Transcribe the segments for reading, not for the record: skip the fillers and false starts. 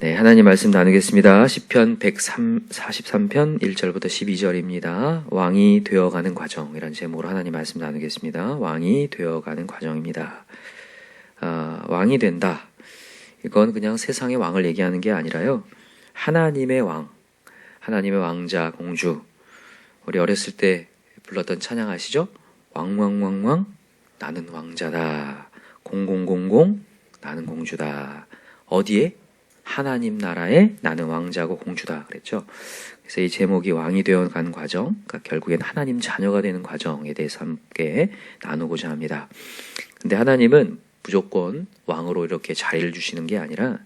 네, 하나님 말씀 나누겠습니다. 시편 143편 1절부터 12절입니다. 왕이 되어가는 과정이라는 제목으로 하나님 말씀 나누겠습니다. 왕이 되어가는 과정입니다. 왕이 된다. 이건 그냥 세상의 왕을 얘기하는 게 아니라요. 하나님의 왕, 하나님의 왕자, 공주. 우리 어렸을 때 불렀던 찬양 아시죠? 왕왕왕왕 나는 왕자다. 0000 나는 공주다. 어디에? 하나님 나라에 나는 왕자고 공주다 그랬죠. 그래서 이 제목이 왕이 되어가는 과정, 그러니까 결국엔 하나님 자녀가 되는 과정에 대해서 함께 나누고자 합니다. 근데 하나님은 무조건 왕으로 이렇게 자리를 주시는 게 아니라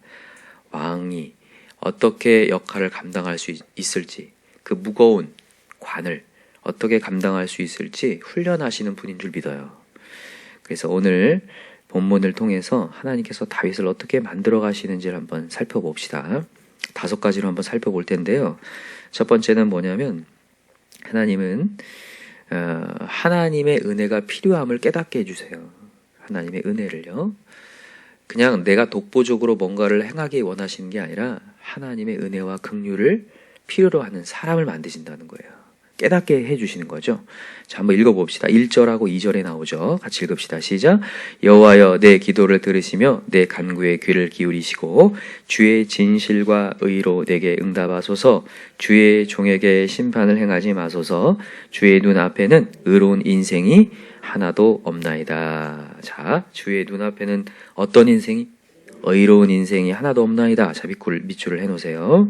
왕이 어떻게 역할을 감당할 수 있을지, 그 무거운 관을 어떻게 감당할 수 있을지 훈련하시는 분인 줄 믿어요. 그래서 오늘 본문을 통해서 하나님께서 다윗을 어떻게 만들어 가시는지를 한번 살펴봅시다. 5가지로 한번 살펴볼 텐데요. 첫 번째는 뭐냐면 하나님은 하나님의 은혜가 필요함을 깨닫게 해주세요. 하나님의 은혜를요. 그냥 내가 독보적으로 뭔가를 행하기 원하시는 게 아니라 하나님의 은혜와 긍휼을 필요로 하는 사람을 만드신다는 거예요. 깨닫게 해주시는 거죠. 자, 한번 읽어봅시다. 1절하고 2절에 나오죠. 같이 읽읍시다. 시작. 여호와여 내 기도를 들으시며 내 간구에 귀를 기울이시고 주의 진실과 의로 내게 응답하소서. 주의 종에게 심판을 행하지 마소서. 주의 눈앞에는 의로운 인생이 하나도 없나이다. 자, 주의 눈앞에는 어떤 인생이? 의로운 인생이 하나도 없나이다. 자, 밑줄을 해놓으세요.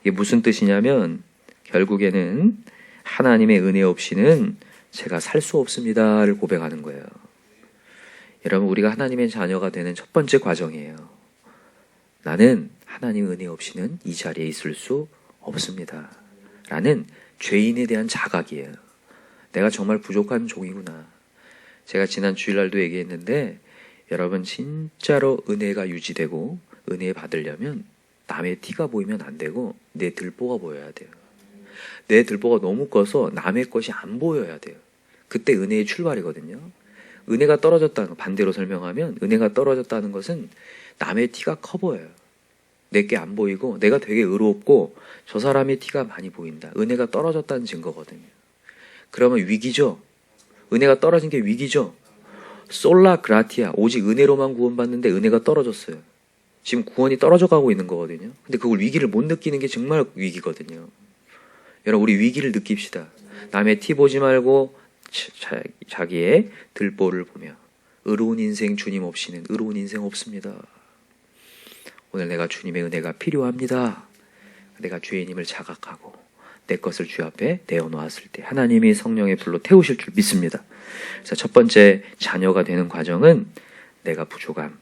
이게 무슨 뜻이냐면 결국에는 하나님의 은혜 없이는 제가 살 수 없습니다를 고백하는 거예요. 여러분, 우리가 하나님의 자녀가 되는 첫 번째 과정이에요. 나는 하나님의 은혜 없이는 이 자리에 있을 수 없습니다. 라는 죄인에 대한 자각이에요. 내가 정말 부족한 종이구나. 제가 지난 주일날도 얘기했는데 여러분 진짜로 은혜가 유지되고 은혜 받으려면 남의 티가 보이면 안 되고 내 들보가 보여야 돼요. 내 들보가 너무 커서 남의 것이 안 보여야 돼요. 그때 은혜의 출발이거든요. 은혜가 떨어졌다는 거, 반대로 설명하면 은혜가 떨어졌다는 것은 남의 티가 커 보여요. 내게 안 보이고 내가 되게 의롭고 저 사람의 티가 많이 보인다. 은혜가 떨어졌다는 증거거든요. 그러면 위기죠. 은혜가 떨어진 게 위기죠. 솔라 그라티아, 오직 은혜로만 구원받는데 은혜가 떨어졌어요. 지금 구원이 떨어져 가고 있는 거거든요. 근데 그걸 위기를 못 느끼는 게 정말 위기거든요. 여러분, 우리 위기를 느낍시다. 남의 티 보지 말고 자기의 들보를 보며 의로운 인생 주님 없이는 의로운 인생 없습니다. 오늘 내가 주님의 은혜가 필요합니다. 내가 죄인임을 자각하고 내 것을 주 앞에 내어놓았을 때 하나님이 성령의 불로 태우실 줄 믿습니다. 그래서 첫 번째 자녀가 되는 과정은 내가 부족함,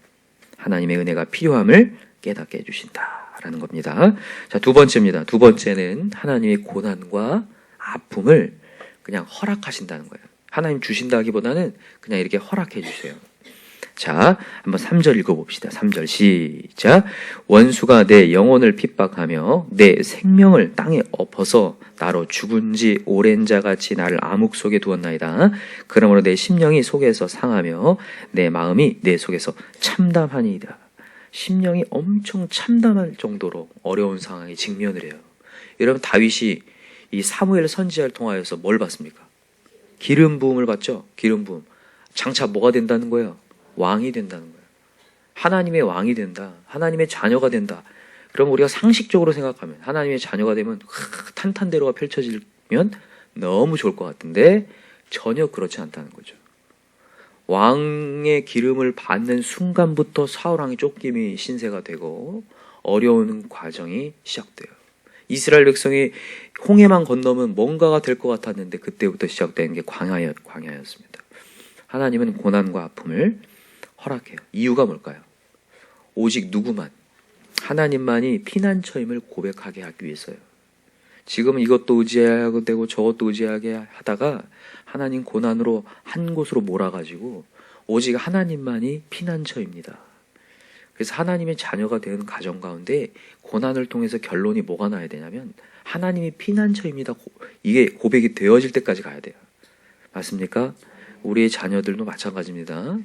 하나님의 은혜가 필요함을 깨닫게 해주신다 라는 겁니다. 자, 두 번째입니다. 두 번째는 하나님의 고난과 아픔을 그냥 허락하신다는 거예요. 하나님 주신다기보다는 그냥 이렇게 허락해 주세요. 자, 한번 3절 읽어봅시다. 3절 시작. 원수가 내 영혼을 핍박하며 내 생명을 땅에 엎어서 나로 죽은 지 오랜 자같이 나를 암흑 속에 두었나이다. 그러므로 내 심령이 속에서 상하며 내 마음이 내 속에서 참담하니이다. 심령이 엄청 참담할 정도로 어려운 상황에 직면을 해요. 여러분, 다윗이 이 사무엘 선지자를 통하여서 뭘 받습니까? 기름 부음을 받죠. 기름 부음. 장차 뭐가 된다는 거예요? 왕이 된다는 거예요. 하나님의 왕이 된다. 하나님의 자녀가 된다. 그럼 우리가 상식적으로 생각하면 하나님의 자녀가 되면 탄탄대로가 펼쳐지면 너무 좋을 것 같은데 전혀 그렇지 않다는 거죠. 왕의 기름을 받는 순간부터 사울왕의 쫓김이 신세가 되고 어려운 과정이 시작돼요. 이스라엘 백성이 홍해만 건너면 뭔가가 될 것 같았는데 그때부터 시작된 게 광야였습니다. 하나님은 고난과 아픔을 허락해요. 이유가 뭘까요? 오직 누구만, 하나님만이 피난처임을 고백하게 하기 위해서요. 지금은 이것도 의지하게 되고 저것도 의지하게 하다가 하나님 고난으로 한 곳으로 몰아가지고 오직 하나님만이 피난처입니다. 그래서 하나님의 자녀가 되는 가정 가운데 고난을 통해서 결론이 뭐가 나야 되냐면 하나님이 피난처입니다. 이게 고백이 되어질 때까지 가야 돼요. 맞습니까? 우리의 자녀들도 마찬가지입니다.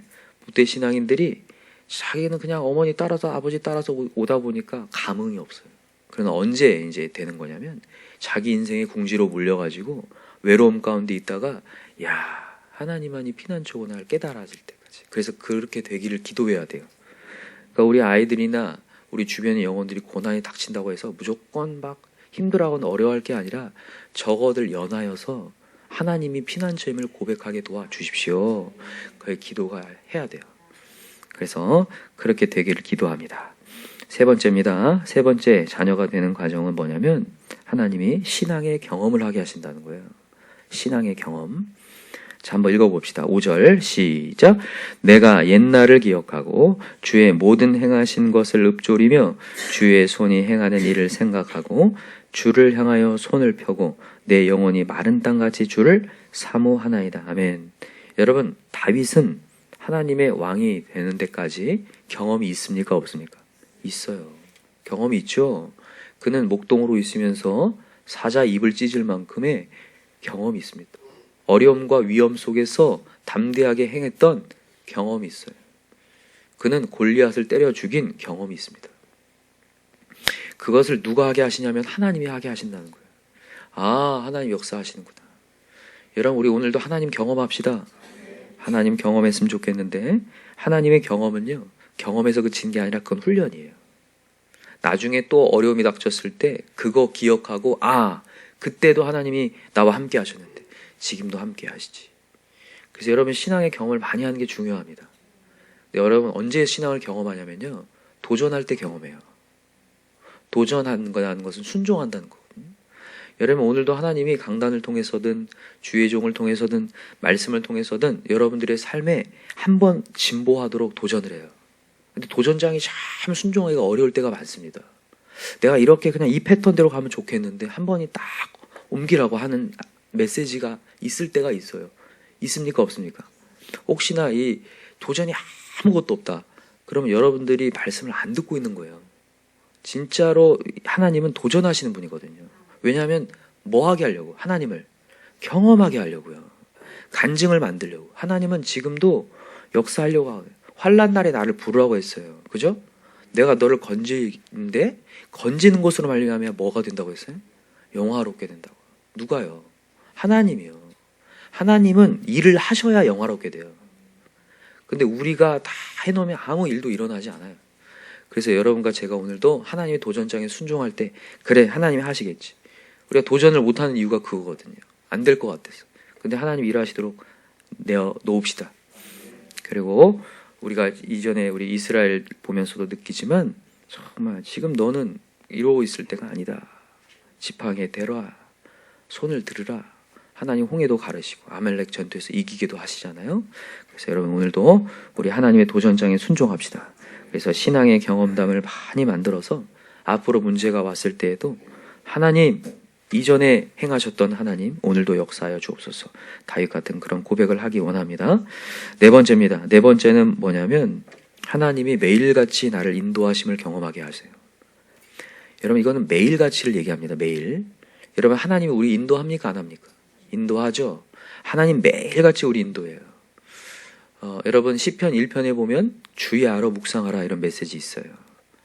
무대 신앙인들이 자기는 그냥 어머니 따라서 아버지 따라서 오다 보니까 감흥이 없어요. 그러나 언제 이제 되는 거냐면 자기 인생의 궁지로 몰려가지고 외로움 가운데 있다가 야 하나님만이 피난처고 날 깨달아질 때까지. 그래서 그렇게 되기를 기도해야 돼요. 그러니까 우리 아이들이나 우리 주변의 영혼들이 고난이 닥친다고 해서 무조건 막 힘들어하거나 어려워할 게 아니라 적어들 연하여서 하나님이 피난처임을 고백하게 도와주십시오. 그의 기도가 해야 돼요. 그래서 그렇게 되기를 기도합니다. 세 번째입니다. 세 번째 자녀가 되는 과정은 뭐냐면 하나님이 신앙의 경험을 하게 하신다는 거예요. 신앙의 경험. 자, 한번 읽어봅시다. 5절 시작. 내가 옛날을 기억하고 주의 모든 행하신 것을 읊조리며 주의 손이 행하는 일을 생각하고 주를 향하여 손을 펴고 내 영혼이 마른 땅같이 주를 사모하나이다. 아멘. 여러분, 다윗은 하나님의 왕이 되는 데까지 경험이 있습니까? 없습니까? 있어요. 경험이 있죠. 그는 목동으로 있으면서 사자 입을 찢을 만큼의 경험이 있습니다. 어려움과 위험 속에서 담대하게 행했던 경험이 있어요. 그는 골리앗을 때려 죽인 경험이 있습니다. 그것을 누가 하게 하시냐면 하나님이 하게 하신다는 거예요. 아, 하나님 역사하시는구나. 여러분, 우리 오늘도 하나님 경험합시다. 하나님 경험했으면 좋겠는데 하나님의 경험은요, 경험에서 그친 게 아니라 그건 훈련이에요. 나중에 또 어려움이 닥쳤을 때 그거 기억하고 아, 그때도 하나님이 나와 함께 하셨는데 지금도 함께 하시지. 그래서 여러분 신앙의 경험을 많이 하는 게 중요합니다. 여러분 언제 신앙을 경험하냐면요, 도전할 때 경험해요. 도전하는 거라는 것은 순종한다는 거거든요. 여러분 오늘도 하나님이 강단을 통해서든 주의 종을 통해서든 말씀을 통해서든 여러분들의 삶에 한번 진보하도록 도전을 해요. 근데 도전장이 참 순종하기가 어려울 때가 많습니다. 내가 이렇게 그냥 이 패턴대로 가면 좋겠는데 한 번이 딱 옮기라고 하는 메시지가 있을 때가 있어요. 있습니까? 없습니까? 혹시나 이 도전이 아무것도 없다. 그러면 여러분들이 말씀을 안 듣고 있는 거예요. 진짜로 하나님은 도전하시는 분이거든요. 왜냐하면 뭐 하게 하려고? 하나님을 경험하게 하려고요. 간증을 만들려고. 하나님은 지금도 역사하려고 하고요. 환난 날에 나를 부르라고 했어요. 그죠? 내가 너를 건지는데 건지는 것으로 말미암아 뭐가 된다고 했어요? 영화롭게 된다고. 누가요? 하나님이요. 하나님은 일을 하셔야 영화롭게 돼요. 근데 우리가 다 해놓으면 아무 일도 일어나지 않아요. 그래서 여러분과 제가 오늘도 하나님의 도전장에 순종할 때 그래 하나님이 하시겠지. 우리가 도전을 못하는 이유가 그거거든요. 안 될 것 같아서. 근데 하나님 일하시도록 내어 놓읍시다. 그리고 우리가 이전에 우리 이스라엘 보면서도 느끼지만 정말 지금 너는 이러고 있을 때가 아니다. 지팡이에 대라. 손을 들으라. 하나님 홍해도 가르시고 아말렉 전투에서 이기기도 하시잖아요. 그래서 여러분 오늘도 우리 하나님의 도전장에 순종합시다. 그래서 신앙의 경험담을 많이 만들어서 앞으로 문제가 왔을 때에도 하나님 이전에 행하셨던 하나님 오늘도 역사하여 주옵소서. 다윗 같은 그런 고백을 하기 원합니다. 네 번째입니다. 네 번째는 뭐냐면 하나님이 매일같이 나를 인도하심을 경험하게 하세요. 여러분 이거는 매일같이를 얘기합니다. 매일. 여러분 하나님이 우리 인도합니까? 안 합니까? 인도하죠. 하나님 매일같이 우리 인도해요. 여러분 시편 1편에 보면 주의하러 묵상하라 이런 메시지 있어요.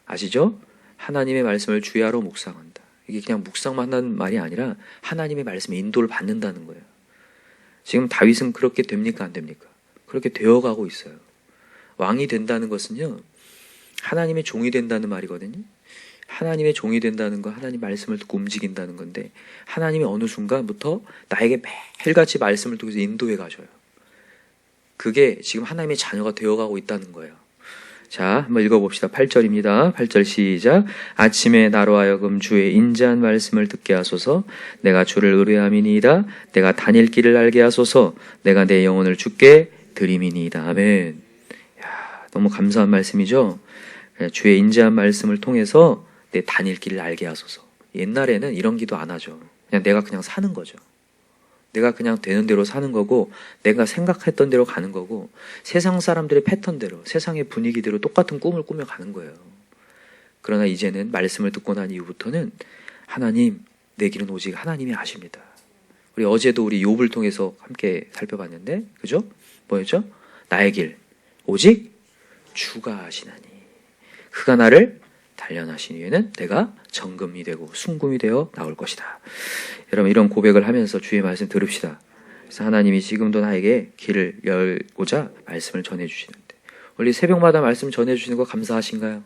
아시죠? 하나님의 말씀을 주의하러 묵상한다. 이게 그냥 묵상만 하는 말이 아니라 하나님의 말씀에 인도를 받는다는 거예요. 지금 다윗은 그렇게 됩니까? 안 됩니까? 그렇게 되어가고 있어요. 왕이 된다는 것은요, 하나님의 종이 된다는 말이거든요. 하나님의 종이 된다는 건 하나님 말씀을 듣고 움직인다는 건데 하나님이 어느 순간부터 나에게 매일같이 말씀을 통해서 인도해 가셔요. 그게 지금 하나님의 자녀가 되어가고 있다는 거예요. 자, 한번 읽어봅시다. 8절입니다. 8절 시작. 아침에 나로 하여금 주의 인자한 말씀을 듣게 하소서. 내가 주를 의뢰함이니이다. 내가 다닐 길을 알게 하소서. 내가 내 영혼을 주께 드림이니이다. 아멘. 야, 너무 감사한 말씀이죠. 주의 인자한 말씀을 통해서 내 다닐 길을 알게 하소서. 옛날에는 이런 기도 안 하죠. 내가 그냥 사는 거죠. 내가 그냥 되는 대로 사는 거고 내가 생각했던 대로 가는 거고 세상 사람들의 패턴대로 세상의 분위기대로 똑같은 꿈을 꾸며 가는 거예요. 그러나 이제는 말씀을 듣고 난 이후부터는 하나님, 내 길은 오직 하나님이 아십니다. 우리 어제도 우리 욥을 통해서 함께 살펴봤는데 그죠? 뭐였죠? 나의 길 오직 주가 하시나니 그가 나를 단련하신 이유는 내가 정금이 되고 순금이 되어 나올 것이다. 여러분 이런 고백을 하면서 주의 말씀 들읍시다. 그래서 하나님이 지금도 나에게 길을 열고자 말씀을 전해주시는데 원래 새벽마다 말씀 전해주시는 거 감사하신가요?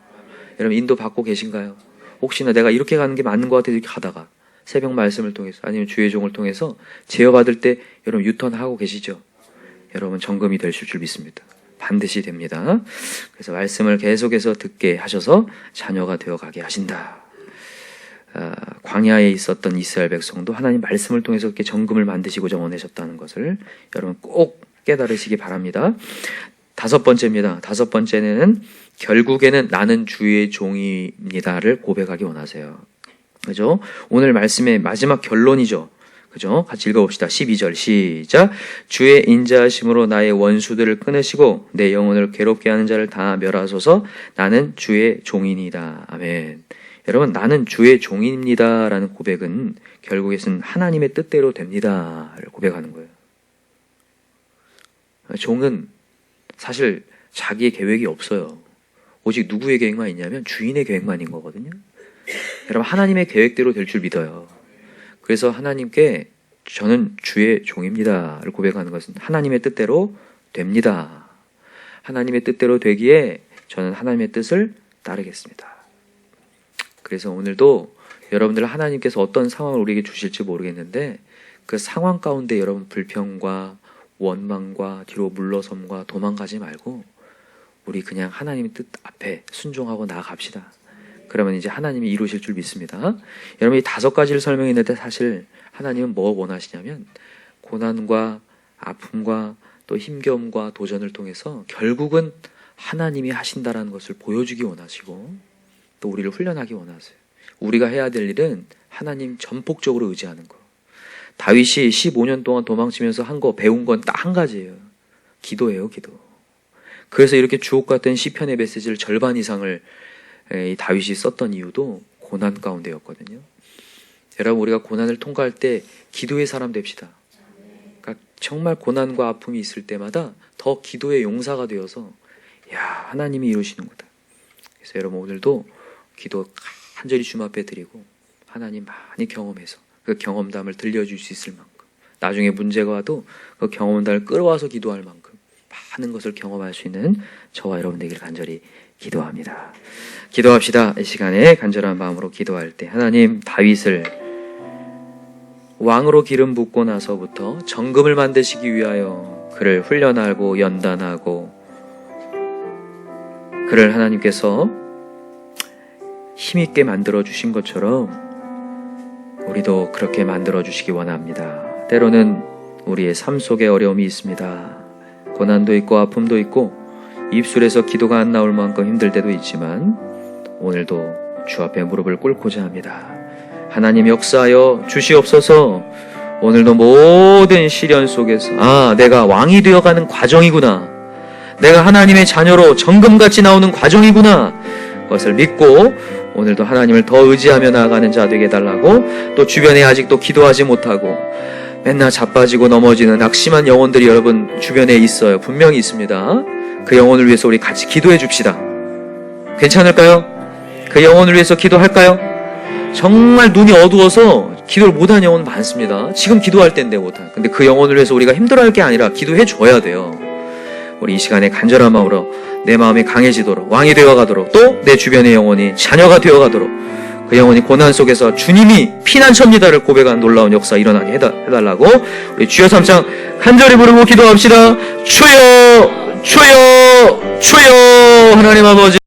여러분 인도 받고 계신가요? 혹시나 내가 이렇게 가는 게 맞는 것 같아서 이렇게 가다가 새벽 말씀을 통해서 아니면 주의 종을 통해서 제어받을 때 여러분 유턴하고 계시죠? 여러분 정금이 되실 줄 믿습니다. 반드시 됩니다. 그래서 말씀을 계속해서 듣게 하셔서 자녀가 되어가게 하신다. 광야에 있었던 이스라엘 백성도 하나님 말씀을 통해서 그렇게 정금을 만드시고자 원하셨다는 것을 여러분 꼭 깨달으시기 바랍니다. 다섯 번째입니다. 다섯 번째는 결국에는 나는 주의 종입니다를 고백하기 원하세요. 그죠? 오늘 말씀의 마지막 결론이죠. 그죠? 같이 읽어봅시다. 12절 시작. 주의 인자하심으로 나의 원수들을 끊으시고 내 영혼을 괴롭게 하는 자를 다 멸하소서. 나는 주의 종이니이다. 아멘. 여러분 나는 주의 종입니다 라는 고백은 결국에는 하나님의 뜻대로 됩니다를 고백하는 거예요. 종은 사실 자기의 계획이 없어요. 오직 누구의 계획만 있냐면 주인의 계획만인 거거든요. 여러분 하나님의 계획대로 될 줄 믿어요. 그래서 하나님께 저는 주의 종입니다를 고백하는 것은 하나님의 뜻대로 됩니다. 하나님의 뜻대로 되기에 저는 하나님의 뜻을 따르겠습니다. 그래서 오늘도 여러분들 하나님께서 어떤 상황을 우리에게 주실지 모르겠는데 그 상황 가운데 여러분 불평과 원망과 뒤로 물러섬과 도망가지 말고 우리 그냥 하나님의 뜻 앞에 순종하고 나아갑시다. 그러면 이제 하나님이 이루실 줄 믿습니다. 여러분 이 다섯 가지를 설명했는데 사실 하나님은 뭐 원하시냐면 고난과 아픔과 또 힘겨움과 도전을 통해서 결국은 하나님이 하신다라는 것을 보여주기 원하시고 또 우리를 훈련하기 원하세요. 우리가 해야 될 일은 하나님 전폭적으로 의지하는 거. 다윗이 15년 동안 도망치면서 한 거 배운 건 딱 한 가지예요. 기도예요, 기도. 그래서 이렇게 주옥 같은 시편의 메시지를 절반 이상을 이 다윗이 썼던 이유도 고난 가운데였거든요. 여러분 우리가 고난을 통과할 때 기도의 사람 됩시다. 그러니까 정말 고난과 아픔이 있을 때마다 더 기도의 용사가 되어서 야 하나님이 이루시는 거다. 그래서 여러분 오늘도 기도 간절히 주님 앞에 드리고 하나님 많이 경험해서 그 경험담을 들려줄 수 있을 만큼 나중에 문제가 와도 그 경험담을 끌어와서 기도할 만큼 많은 것을 경험할 수 있는 저와 여러분 되기를 간절히 기도합니다. 기도합시다. 이 시간에 간절한 마음으로 기도할 때 하나님 다윗을 왕으로 기름 붓고 나서부터 정금을 만드시기 위하여 그를 훈련하고 연단하고 그를 하나님께서 힘있게 만들어 주신 것처럼 우리도 그렇게 만들어 주시기 원합니다. 때로는 우리의 삶 속에 어려움이 있습니다. 고난도 있고 아픔도 있고 입술에서 기도가 안 나올 만큼 힘들 때도 있지만 오늘도 주 앞에 무릎을 꿇고자 합니다. 하나님 역사하여 주시옵소서. 오늘도 모든 시련 속에서 내가 왕이 되어가는 과정이구나. 내가 하나님의 자녀로 정금같이 나오는 과정이구나. 그것을 믿고 오늘도 하나님을 더 의지하며 나아가는 자 되게 해달라고 또 주변에 아직도 기도하지 못하고 맨날 자빠지고 넘어지는 낙심한 영혼들이 여러분 주변에 있어요. 분명히 있습니다. 그 영혼을 위해서 우리 같이 기도해 줍시다. 괜찮을까요? 그 영혼을 위해서 기도할까요? 정말 눈이 어두워서 기도를 못한 영혼 많습니다. 지금 기도할 때인데 못한. 근데 그 영혼을 위해서 우리가 힘들어할 게 아니라 기도해 줘야 돼요. 우리 이 시간에 간절한 마음으로 내 마음이 강해지도록 왕이 되어가도록 또 내 주변의 영혼이 자녀가 되어가도록 그 영혼이 고난 속에서 주님이 피난처입니다를 고백한 놀라운 역사 일어나게 해달라고 우리 주여 삼창 간절히 부르고 기도합시다. 주여 주여 주여 하나님 아버지